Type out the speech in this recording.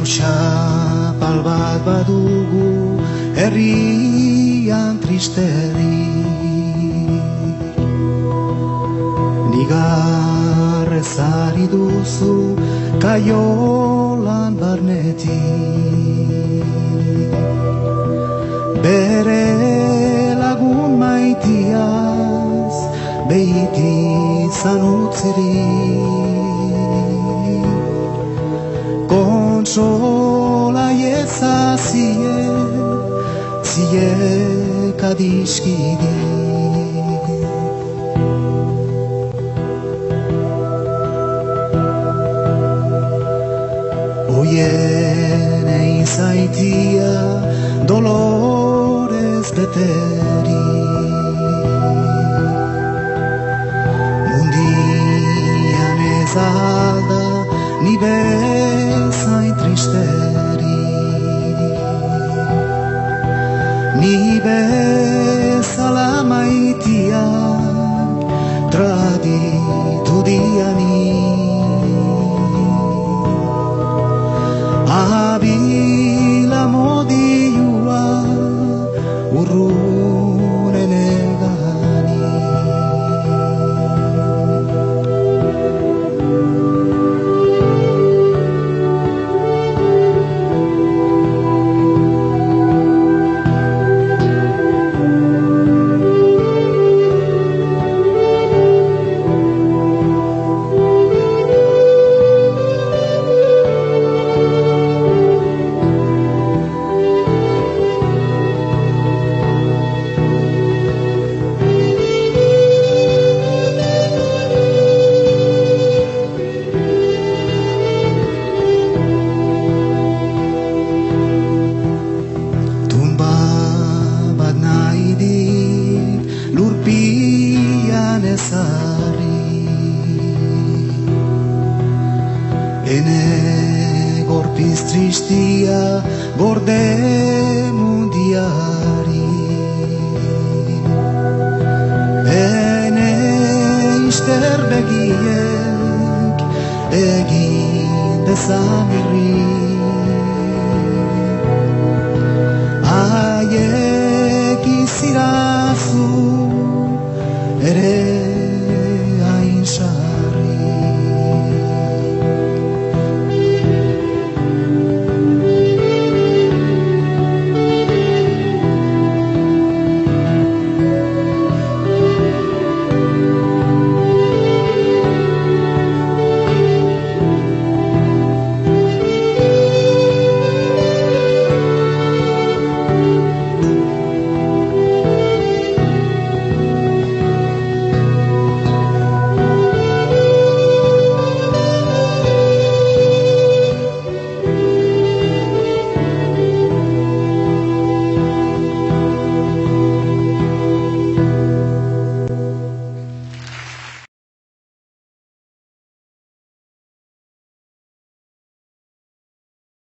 Txapal bat badugu herrian tristerik, nigarrezari duzu kaiolan barnetik, bere lagun maitiaz behitizan utzirik, kontsola ezazie, ziek adiskidi. Oien eizaitia dolorez beteri, mundian ez alda ni bezain tristeri, ni bezala maitiak traditu dianik, abila modioa urrunen egani. Lurpian ezarri, ene gorpiz tristia gorde mundiari, ene izter begiek egin dezamirri, aiek izirazu ere